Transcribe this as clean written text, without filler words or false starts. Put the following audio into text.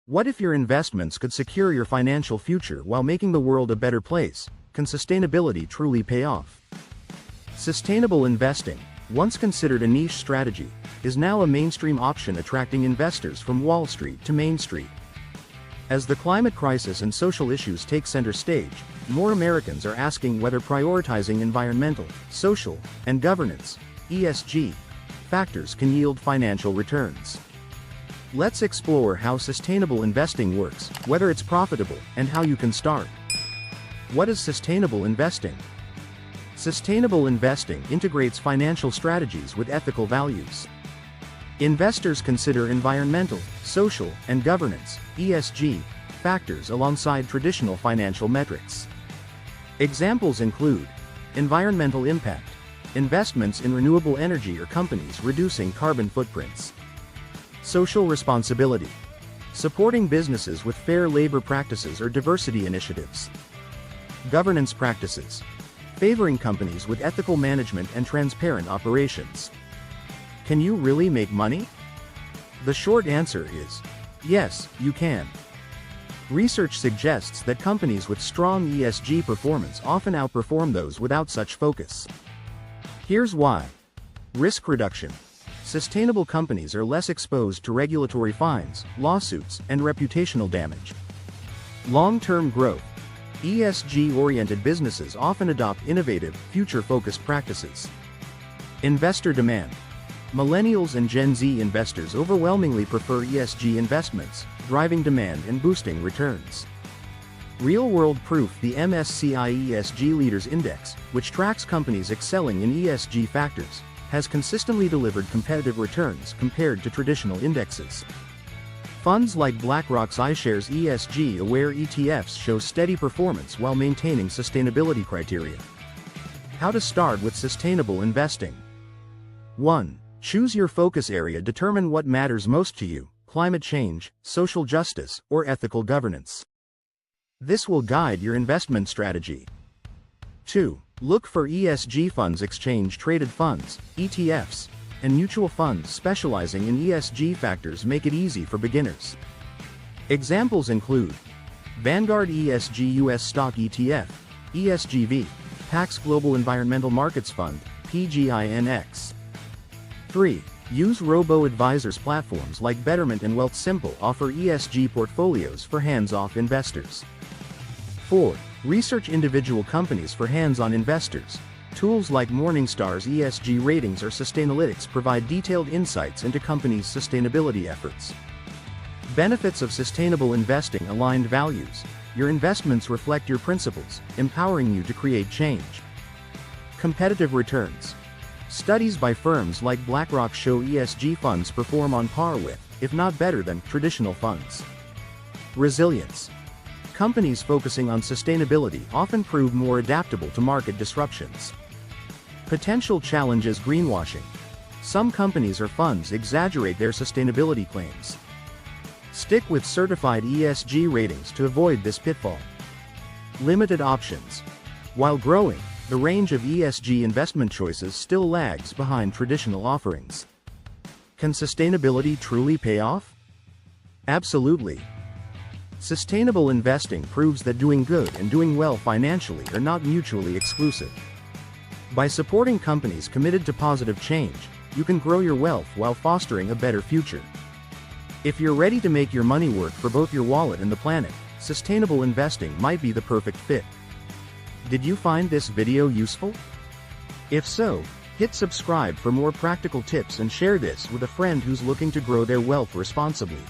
What if your investments could secure your financial future while making the world a better place? Can sustainability truly pay off? Sustainable investing, once considered a niche strategy, is now a mainstream option attracting investors from Wall Street to Main Street. As the climate crisis and social issues take center stage, more Americans are asking whether prioritizing environmental, social, and governance (ESG) factors can yield financial returns. Let's explore how sustainable investing works, whether it's profitable, and how you can start. What is sustainable investing? Sustainable investing integrates financial strategies with ethical values. Investors consider environmental, social, and governance (ESG) factors alongside traditional financial metrics. Examples include environmental impact, investments in renewable energy or companies reducing carbon footprints. Social responsibility, supporting businesses with fair labor practices or diversity initiatives. Governance practices, favoring companies with ethical management and transparent operations. Can you really make money? The short answer is yes, you can. Research suggests that companies with strong ESG performance often outperform those without such focus. Here's why. Risk reduction. Sustainable companies are less exposed to regulatory fines, lawsuits, and reputational damage. Long-term growth. ESG-oriented businesses often adopt innovative, future-focused practices. Investor demand. Millennials and Gen Z investors overwhelmingly prefer ESG investments, driving demand and boosting returns. Real-world proof. The MSCI ESG Leaders Index, which tracks companies excelling in ESG factors, has consistently delivered competitive returns compared to traditional indexes. Funds like BlackRock's iShares ESG-aware ETFs show steady performance while maintaining sustainability criteria. How to start with sustainable investing. 1. Choose your focus area. Determine what matters most to you: climate change, social justice, or ethical governance. This will guide your investment strategy. 2. Look for ESG funds. Exchange-traded funds, ETFs, and mutual funds specializing in ESG factors make it easy for beginners. Examples include Vanguard ESG US Stock ETF, ESGV, PAX Global Environmental Markets Fund, PGINX. 3. Use robo-advisors. Platforms like Betterment and Wealthsimple offer ESG portfolios for hands-off investors. 4. Research individual companies for hands-on investors. Tools like Morningstar's ESG ratings or Sustainalytics provide detailed insights into companies' sustainability efforts. Benefits of sustainable investing. Aligned values. Your investments reflect your principles, empowering you to create change. Competitive returns. Studies by firms like BlackRock show ESG funds perform on par with, if not better than, traditional funds. Resilience. Companies focusing on sustainability often prove more adaptable to market disruptions. Potential challenges. Greenwashing. Some companies or funds exaggerate their sustainability claims. Stick with certified ESG ratings to avoid this pitfall. Limited options. While growing, the range of ESG investment choices still lags behind traditional offerings. Can sustainability truly pay off? Absolutely. Sustainable investing proves that doing good and doing well financially are not mutually exclusive. By supporting companies committed to positive change, you can grow your wealth while fostering a better future. If you're ready to make your money work for both your wallet and the planet, sustainable investing might be the perfect fit. Did you find this video useful? If so, hit subscribe for more practical tips and share this with a friend who's looking to grow their wealth responsibly.